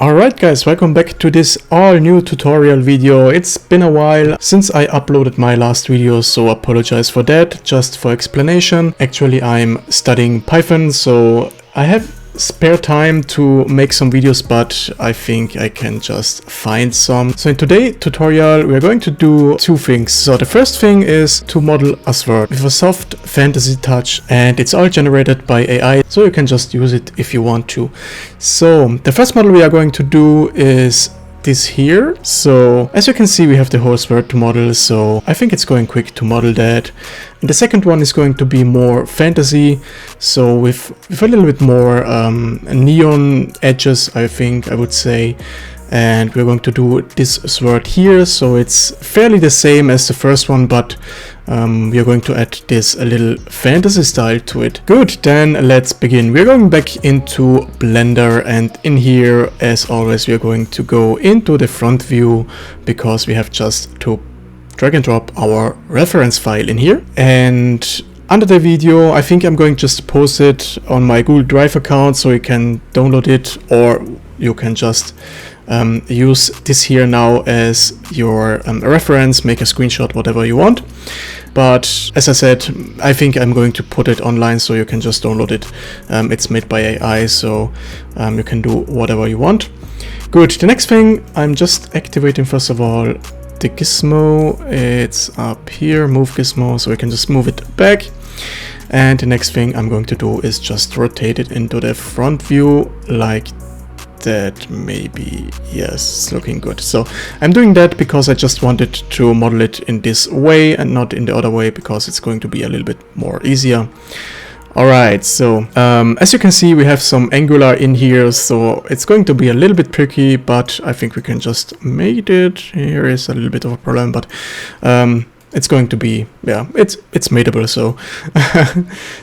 Alright guys, welcome back to this all new tutorial video. It's been a while since I uploaded my last video, so apologize for that. Just for explanation, actually I'm studying Python, so I have spare time to make some videos, but I think I can just find some. So in today's tutorial we're going to do two things. So the first thing is to model a sword with a soft fantasy touch, and it's all generated by AI, so you can just use it if you want to. So the first model we are going to do is this here. So as you can see, we have the whole sword to model, so I think it's going quick to model that. And the second one is going to be more fantasy, so with a little bit more neon edges, I would say. And we're going to do this sword here, so it's fairly the same as the first one, but we are going to add this a little fantasy style to it. Good, then let's begin. We're going back into Blender, and in here, as always, we are going to go into the front view because we have just to drag and drop our reference file in here. And under the video, I think I'm going just to post it on my Google Drive account, so you can download it, or you can just use this here now as your reference, make a screenshot, whatever you want. But as I said, I think I'm going to put it online so you can just download it. It's made by AI, so you can do whatever you want. Good, the next thing, I'm just activating first of all the gizmo. It's up here, move gizmo, so we can just move it back. And the next thing I'm going to do is just rotate it into the front view like that, maybe. Yes, it's looking good. So I'm doing that because I just wanted to model it in this way and not in the other way, because it's going to be a little bit more easier. Alright, so as you can see, we have some angular in here, so it's going to be a little bit tricky, but I think we can just make it. Here is a little bit of a problem, but it's going to be, yeah, it's madeable, so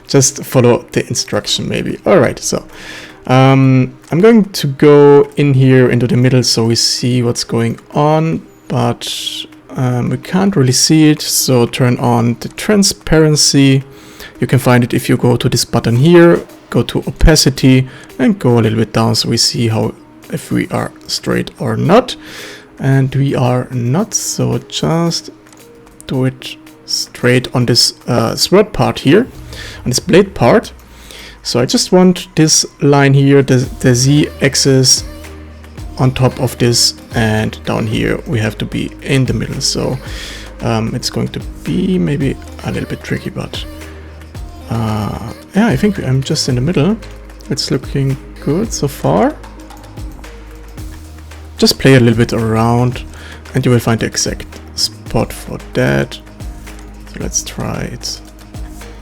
just follow the instruction maybe. Alright, so I'm going to go in here into the middle so we see what's going on, but we can't really see it, so turn on the transparency. You can find it if you go to this button here, go to opacity and go a little bit down so we see how if we are straight or not. And we are not, so just do it straight on this sword part here, on this blade part. So I just want this line here, the z-axis on top of this, and down here we have to be in the middle. So it's going to be maybe a little bit tricky, but yeah, I think I'm just in the middle. It's looking good so far. Just play a little bit around and you will find the exact spot for that. So let's try it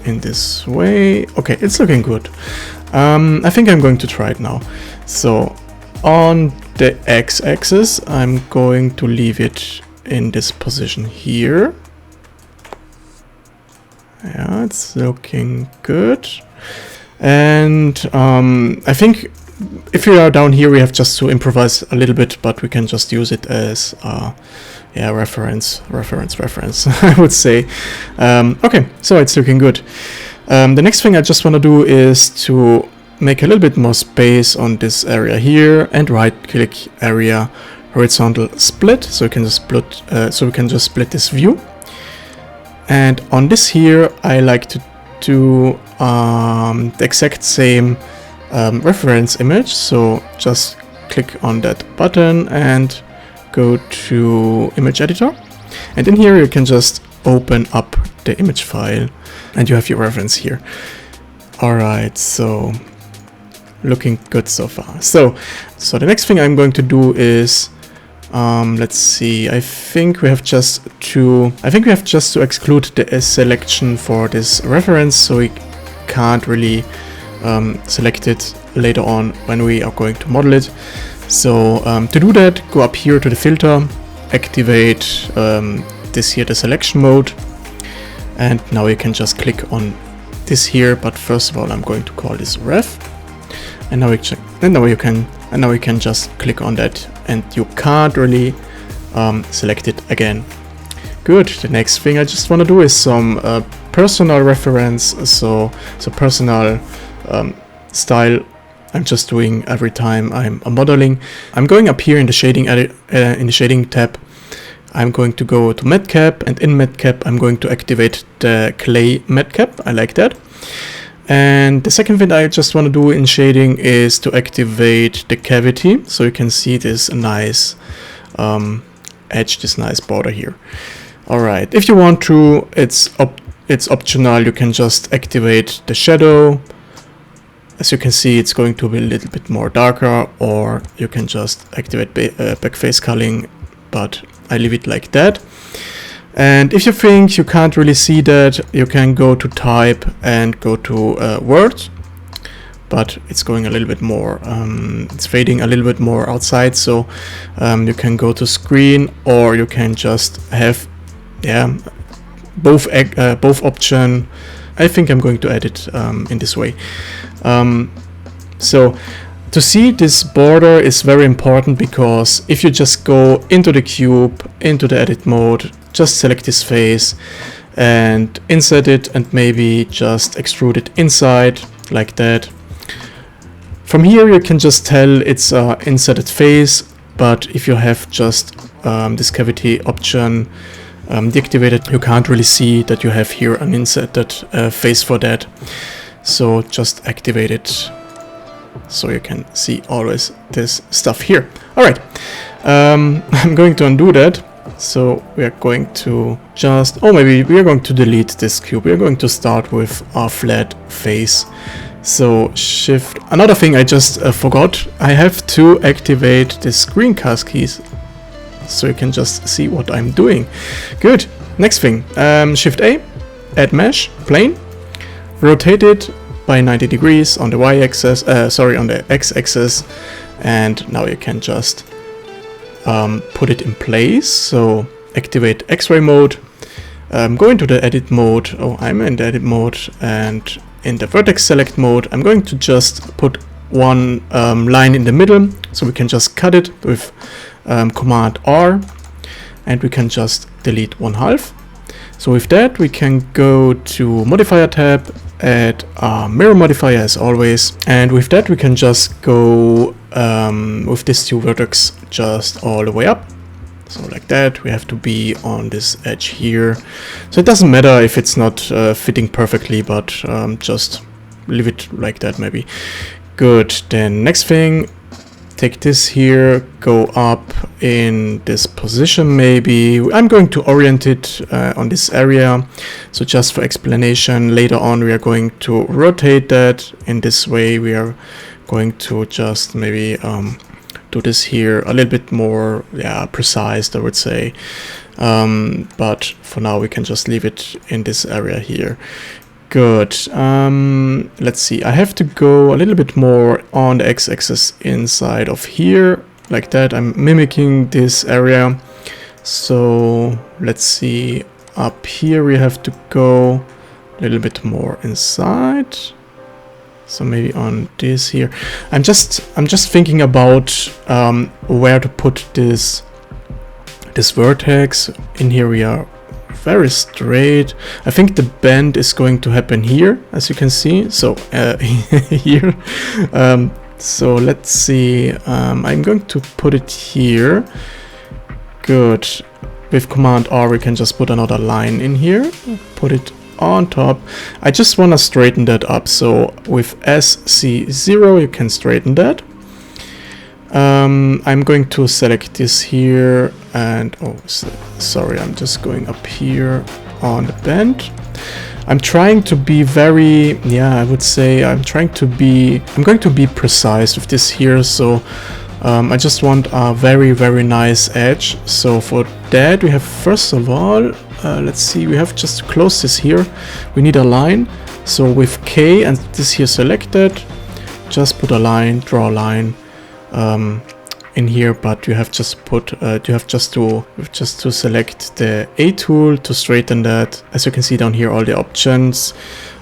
in this way. Okay, it's looking good. I think I'm going to try it now. So on the x-axis, I'm going to leave it in this position here. Yeah, it's looking good. And I think if we are down here, we have just to improvise a little bit, but we can just use it as yeah, reference, I would say. Okay, so it's looking good. The next thing I just want to do is to make a little bit more space on this area here, and right-click area horizontal split, so we can just split this view. And on this here, I like to do the exact same reference image. So just click on that button and go to image editor, and in here you can just open up the image file and you have your reference here. Alright, so looking good so far. So the next thing I'm going to do is let's see, I think we have just to exclude the selection for this reference, so we can't really select it later on when we are going to model it. So to do that, go up here to the filter, activate this here, the selection mode, and now you can just click on this here. But first of all, I'm going to call this ref, and now you can just click on that, and you can't really select it again. Good. The next thing I just want to do is some personal reference, so personal style I'm just doing every time I'm modeling. I'm going up here in the shading edit, in the shading tab. I'm going to go to Madcap, and in Madcap I'm going to activate the clay Madcap. I like that. And the second thing I just want to do in shading is to activate the cavity, so you can see this nice edge, this nice border here. Alright, if you want to, it's optional. You can just activate the shadow. As you can see, it's going to be a little bit more darker, or you can just activate backface culling, but I leave it like that. And if you think you can't really see that, you can go to type and go to words, but it's going a little bit more, it's fading a little bit more outside, so you can go to screen, or you can just have, yeah, both option. I think I'm going to edit in this way. So to see this border is very important, because if you just go into the cube, into the edit mode, just select this face and insert it, and maybe just extrude it inside like that. From here you can just tell it's an inserted face, but if you have just this cavity option deactivated, you can't really see that you have here an inserted face for that. So just activate it, so you can see always this stuff here. Alright, I'm going to undo that. So we are going to just, oh, maybe we are going to delete this cube. We are going to start with our flat face. So shift, another thing I just forgot, I have to activate the screencast keys, so you can just see what I'm doing. Good. Next thing, shift A, add mesh, plane, rotate it by 90 degrees on the y-axis, on the x-axis, and now you can just put it in place. So activate X-ray mode, go into the edit mode. Oh, I'm in the edit mode, and in the vertex select mode, I'm going to just put one line in the middle, so we can just cut it with Command R, and we can just delete 1/2. So with that, we can go to modifier tab, add a mirror modifier as always, and with that we can just go with this two vertex just all the way up. So like that, we have to be on this edge here. So it doesn't matter if it's not fitting perfectly, but just leave it like that maybe. Good. Then next thing, take this here, go up in this position maybe. I'm going to orient it on this area. So just for explanation, later on we are going to rotate that in this way. We are going to just maybe do this here a little bit more, yeah, precise, I would say. But for now we can just leave it in this area here. Good. Let's see. I have to go a little bit more on the x-axis inside of here, like that. I'm mimicking this area. So let's see. Up here we have to go a little bit more inside. So maybe on this here. I'm just thinking about where to put this vertex. In here we are very straight. I think the bend is going to happen here, as you can see. So here. So let's see. I'm going to put it here. Good. With Command R, we can just put another line in here. Put it on top. I just want to straighten that up. So with SC0, you can straighten that. I'm going to select this here, and oh, sorry, I'm just going up here on the bend. I'm trying to be very, yeah, I would say I'm going to be precise with this here. So I just want a very, very nice edge. So for that, we have, first of all, let's see, we have just to close this here. We need a line. So with K and this here selected, just put a line, draw a line in here, but you have just put to select the A tool to straighten that. As you can see down here, all the options.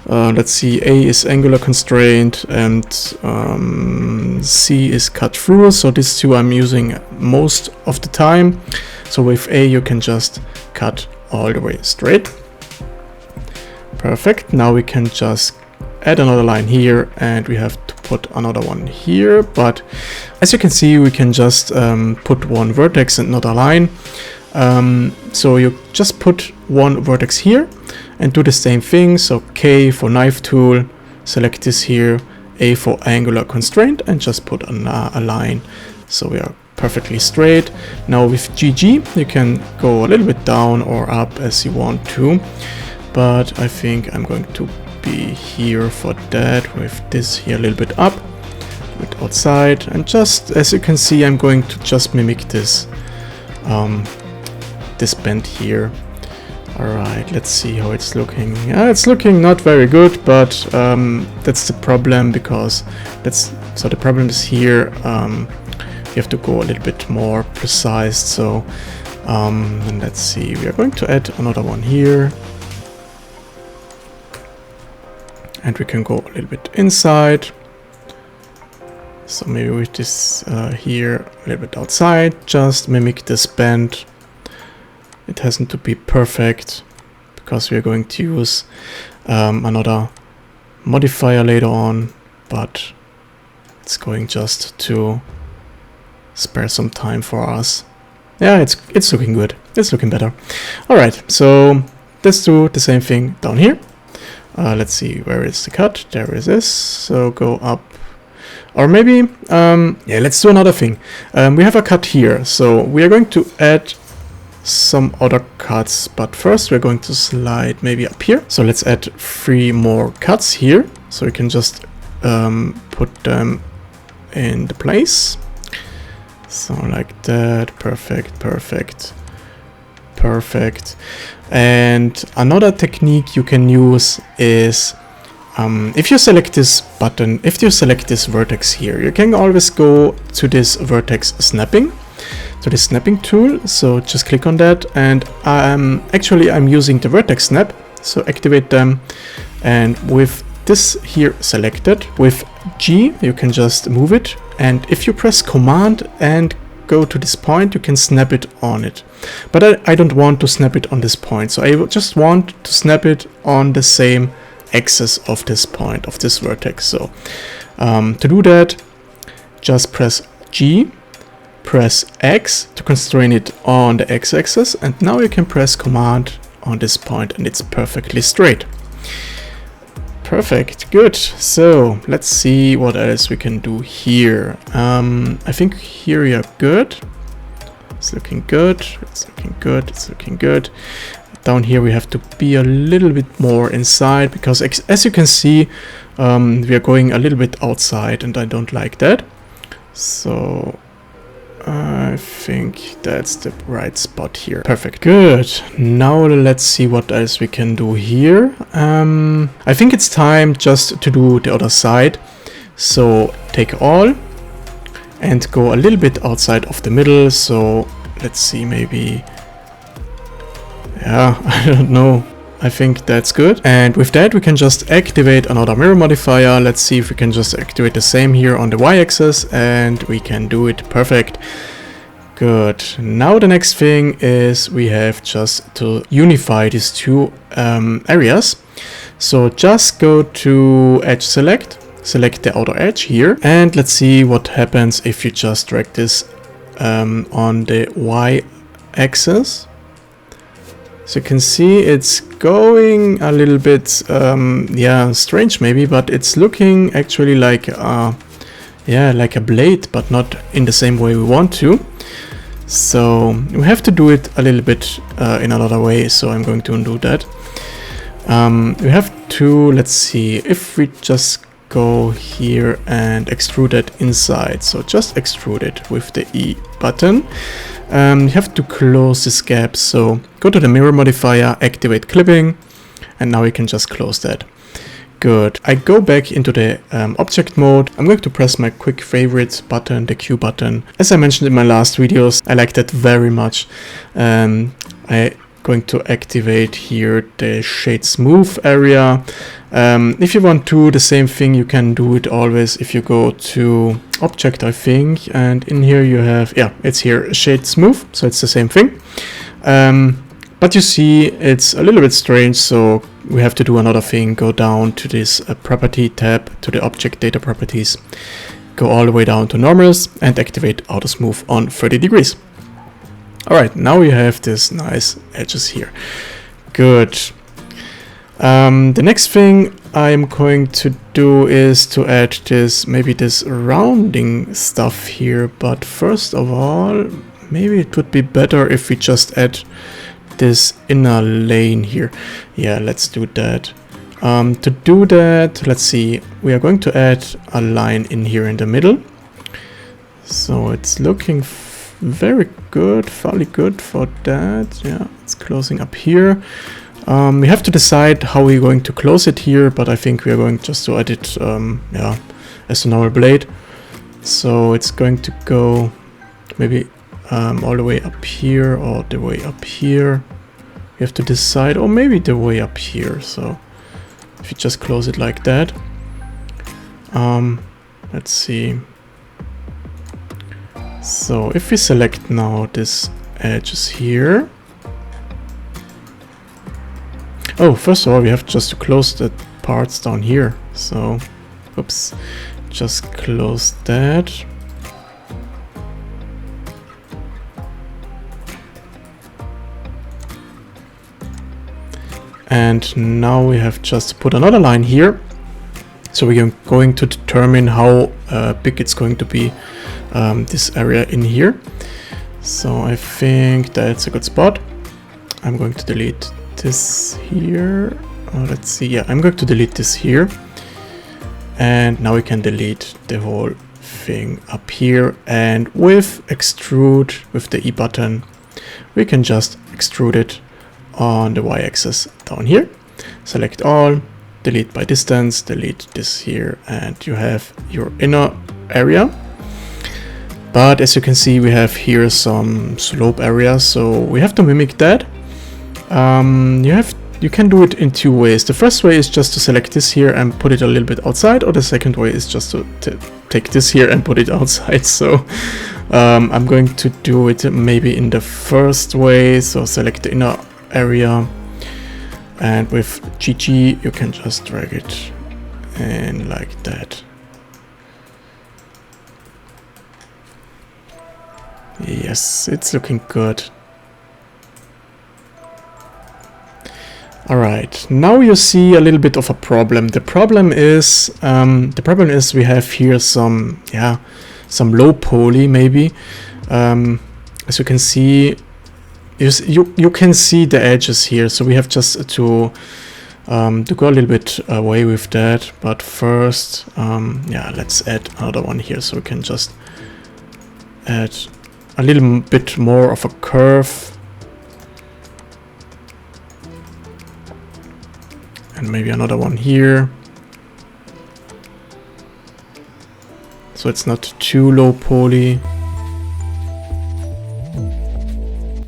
Let's see, A is angular constraint and C is cut through. So these two I'm using most of the time. So with A you can just cut all the way straight. Perfect. Now we can just add another line here, and we have to put another one here. But as you can see, we can just put one vertex and not a line. So you just put one vertex here and do the same thing. So K for knife tool, select this here, A for angular constraint, and just put a line. So we are perfectly straight. Now with GG, you can go a little bit down or up as you want to. But I think I'm going to be here for that, with this here a little bit up, with outside, and just as you can see, I'm going to just mimic this this bend here. Alright, let's see how it's looking. It's looking not very good, but that's the problem, because the problem is here. You have to go a little bit more precise. So and let's see, we are going to add another one here. And we can go a little bit inside. So maybe with this here, a little bit outside, just mimic this bend. It hasn't to be perfect, because we are going to use another modifier later on, but it's going just to spare some time for us. Yeah, it's looking good. It's looking better. All right, so let's do the same thing down here. Let's see, where is the cut? There it is. So go up, or maybe yeah, let's do another thing. We have a cut here, so we are going to add some other cuts, but first we're going to slide maybe up here. So let's add 3 more cuts here, so we can just put them in the place. So like that. Perfect, perfect, perfect. And another technique you can use is if you select this button, if you select this vertex here, you can always go to this vertex snapping, to the snapping tool. So just click on that, and actually I'm using the vertex snap. So activate them, and with this here selected, with G you can just move it, and if you press Command and go to this point, you can snap it on it. But I don't want to snap it on this point, so I just want to snap it on the same axis of this point, of this vertex. So to do that, just press G, press X to constrain it on the x-axis, and now you can press Command on this point, and it's perfectly straight. Perfect, good. So let's see what else we can do here. I think here we are good. It's looking good. It's looking good. It's looking good. Down here we have to be a little bit more inside, because as you can see, we are going a little bit outside, and I don't like that. So I think that's the right spot here. Perfect. Good. Now let's see what else we can do here. I think it's time just to do the other side. So take all and go a little bit outside of the middle. So let's see, maybe, yeah, I don't know. I think that's good. And with that, we can just activate another mirror modifier. Let's see if we can just activate the same here on the y-axis, and we can do it. Perfect. Good. Now the next thing is we have just to unify these two areas. So just go to edge select, select the outer edge here, and let's see what happens if you just drag this on the y-axis. So you can see it's going a little bit, yeah, strange maybe, but it's looking actually like, yeah, like a blade, but not in the same way we want to. So we have to do it a little bit in another way. So I'm going to undo that. We have to, let's see, if we just go here and extrude it inside. So just extrude it with the E button. You have to close this gap, so go to the mirror modifier, activate clipping, and now we can just close that. Good. I go back into the object mode. I'm going to press my quick favorite button, the Q button. As I mentioned in my last videos, I like that very much. I'm going to activate here the shade smooth area. If you want to do the same thing, you can do it always if you go to object, I think, and in here you have, yeah, it's here, shade smooth, so it's the same thing. But you see, it's a little bit strange, so we have to do another thing. Go down to this property tab, to the object data properties. Go all the way down to normals and activate auto smooth on 30 degrees. Alright, now we have this nice edges here. Good. The next thing I'm going to do is to add this, maybe this rounding stuff here. But first of all, maybe it would be better if we just add this inner lane here. Yeah, let's do that. To do that, let's see, we are going to add a line in here in the middle. So it's looking very good, fairly good for that. Yeah, it's closing up here. We have to decide how we're going to close it here, but I think we are going just to add it yeah, as a normal blade. So it's going to go maybe all the way up here or the way up here. We have to decide, or maybe the way up here. So if you just close it like that. Let's see. So if we select now this edges here. Oh, first of all, we have just to close the parts down here. So, oops, just close that. And now we have just put another line here. So we are going to determine how big it's going to be, this area in here. So I think that's a good spot. I'm going to delete this here. Let's see. Yeah, I'm going to delete this here. And now we can delete the whole thing up here. And with extrude, with the E button, we can just extrude it on the y-axis down here. Select all, delete by distance, delete this here, and you have your inner area. But as you can see, we have here some slope areas, so we have to mimic that. You can do it in two ways. The first way is just to select this here and put it a little bit outside, or the second way is just to take this here and put it outside. So I'm going to do it maybe in the first way. So select the inner area, and with GG you can just drag it in like that. Yes, it's looking good. Alright, now you see a little bit of a problem. The problem is we have here some low poly maybe. As you can see, you can see the edges here, so we have just to go a little bit away with that. But first, yeah, let's add another one here, so we can just add a little bit more of a curve. And maybe another one here. So it's not too low poly.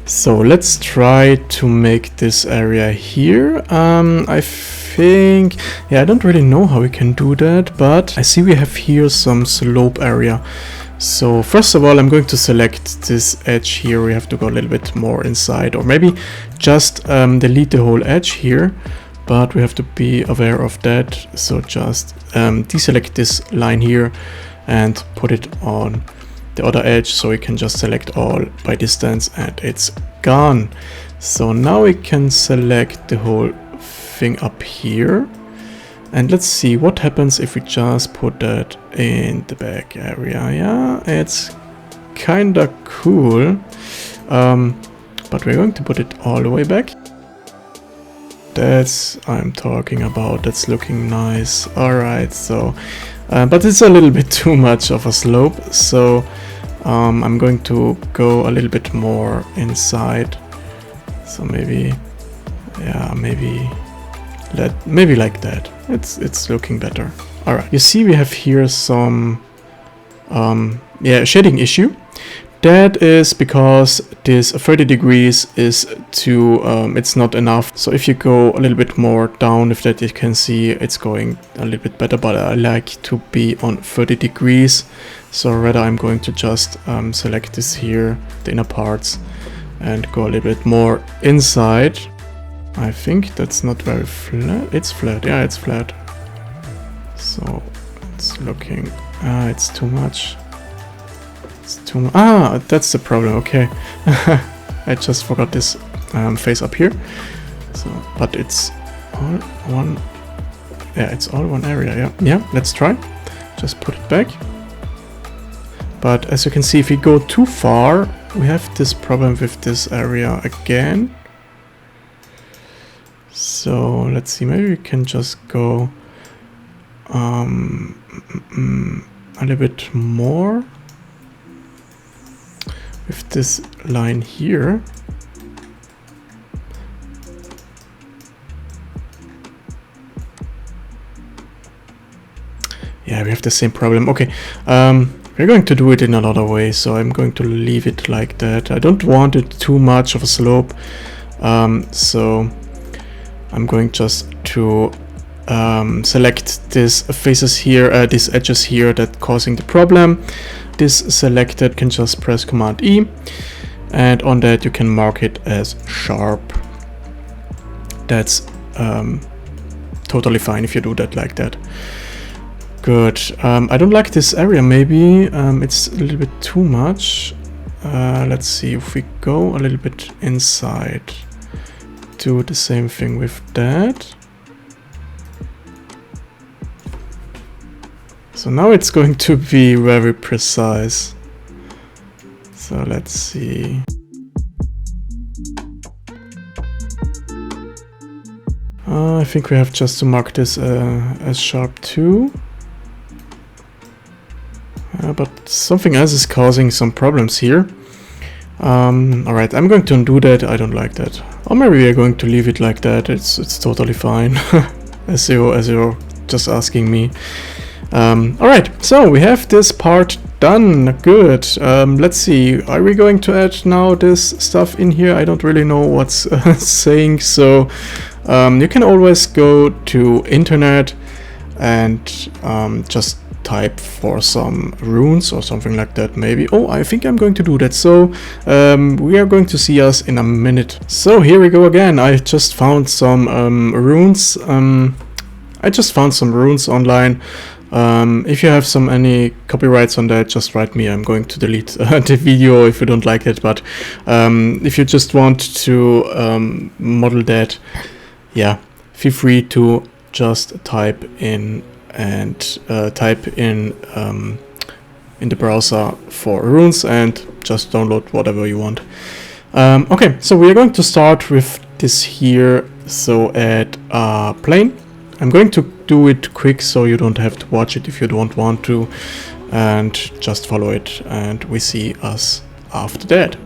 So let's try to make this area here. I think, yeah, I don't really know how we can do that, but I see we have here some slope area. So first of all, I'm going to select this edge here. We have to go a little bit more inside, or maybe just delete the whole edge here. But we have to be aware of that. So just deselect this line here and put it on the other edge, so we can just select all by distance and it's gone. So now we can select the whole thing up here, and let's see what happens if we just put that in the back area. Yeah, it's kinda cool, but we're going to put it all the way back. That's I'm talking about. That's looking nice. Alright, so but it's a little bit too much of a slope, so I'm going to go a little bit more inside. So maybe, yeah, maybe like that. It's looking better. Alright, you see we have here some yeah, shading issue. That is because this 30 degrees is too, it's not enough. So if you go a little bit more down with that, you can see it's going a little bit better, but I like to be on 30 degrees. So rather I'm going to just select this here, the inner parts, and go a little bit more inside. I think that's not very flat. It's flat, yeah, it's flat. So it's looking, it's too much. It's too much. Ah, that's the problem, okay. I just forgot this face up here. So, but it's all one, yeah, it's all one area, yeah. Yeah, let's try. Just put it back. But as you can see, if we go too far, we have this problem with this area again. So let's see, maybe we can just go a little bit more with this line here. Yeah, we have the same problem. Okay, we're going to do it in another way, so I'm going to leave it like that. I don't want it too much of a slope, so I'm going just to select these faces here, these edges here that causing the problem. This selected, can just press Command E, and on that you can mark it as sharp. That's totally fine if you do that like that. Good. I don't like this area, maybe it's a little bit too much. Let's see if we go a little bit inside. Do the same thing with that. So now it's going to be very precise. So let's see. I think we have just to mark this as sharp too. But something else is causing some problems here. Alright, I'm going to undo that. I don't like that. Or maybe we are going to leave it like that. It's totally fine. as you're just asking me. Alright, so we have this part done. Good. Let's see. Are we going to add now this stuff in here? I don't really know what's saying. So you can always go to internet and just type for some runes or something like that, maybe. Oh, I think I'm going to do that. So we are going to see us in a minute. So here we go again. I just found some runes. I just found some runes online. If you have any copyrights on that, just write me. I'm going to delete the video if you don't like it. But if you just want to model that, yeah, feel free to just type in and type in the browser for runes and just download whatever you want. Okay, so we are going to start with this here. So add a plane. I'm going to do it quick so you don't have to watch it if you don't want to, and just follow it, and we see us after that.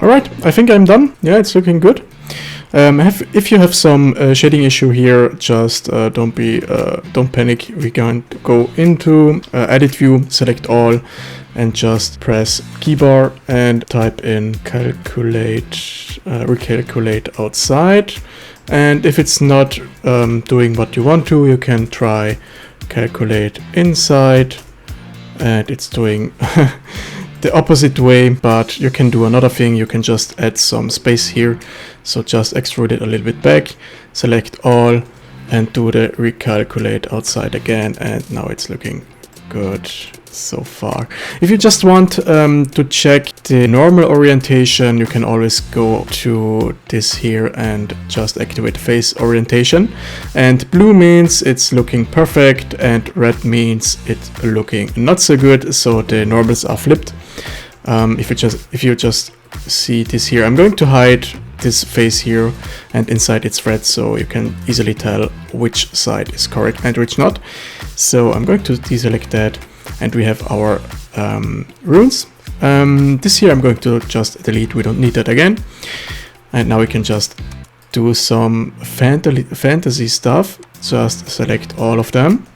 Alright, I think I'm done. Yeah, it's looking good. If you have some shading issue here, just don't panic. We're going to go into edit view, select all, and just press keybar and type in recalculate outside. And if it's not doing what you want to, you can try calculate inside, and it's doing the opposite way, but you can do another thing. You can just add some space here. So just extrude it a little bit back, select all, and do the recalculate outside again, and now it's looking good so far. If you just want to check the normal orientation, you can always go to this here and just activate face orientation. And blue means it's looking perfect, and red means it's looking not so good, so the normals are flipped. If you just see this here, I'm going to hide this face here, and inside it's red, so you can easily tell which side is correct and which not. So I'm going to deselect that, and we have our runes. This here I'm going to just delete, we don't need that again. And now we can just do some fantasy stuff. Just select all of them,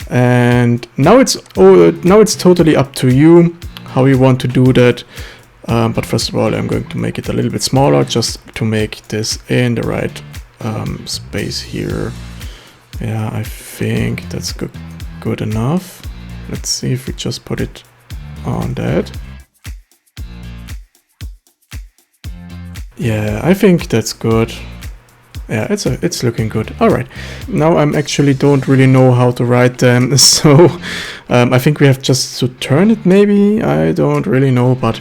and now it's totally up to you how you want to do that. But first of all, I'm going to make it a little bit smaller, just to make this in the right space here. Yeah, I think that's good enough. Let's see if we just put it on that. Yeah, I think that's good. Yeah, it's looking good. All right, now I'm actually don't really know how to write them, so I think we have just to turn it maybe. I don't really know, but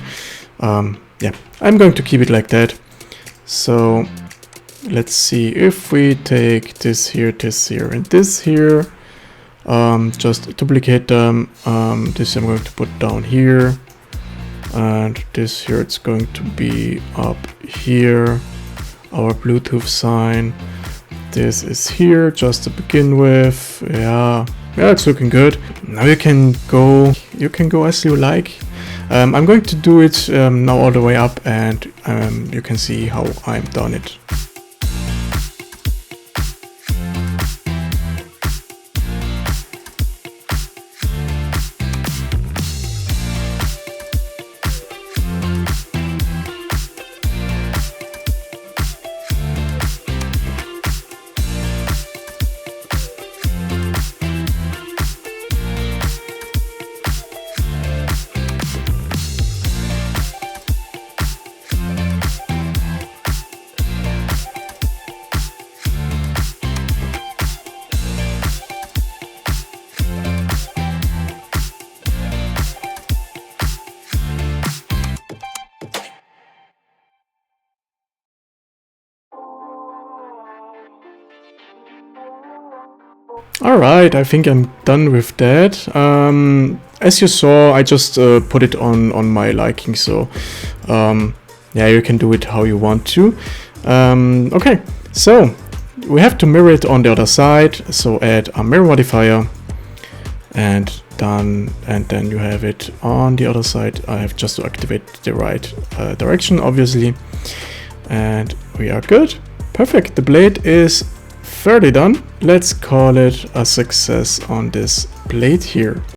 yeah, I'm going to keep it like that. So let's see if we take this here, and this here. Just duplicate them. This I'm going to put down here, and this here it's going to be up here. Our Bluetooth sign. This is here just to begin with. Yeah, it's looking good. Now you can go as you like. I'm going to do it now all the way up, and you can see how I've done it. Alright, I think I'm done with that. As you saw, I just put it on my liking, so yeah, you can do it how you want to. Okay, so we have to mirror it on the other side, so add a mirror modifier, and done, and then you have it on the other side. I have just to activate the right direction, obviously, and we are good. Perfect, the blade is fairly done. Let's call it a success on this blade here.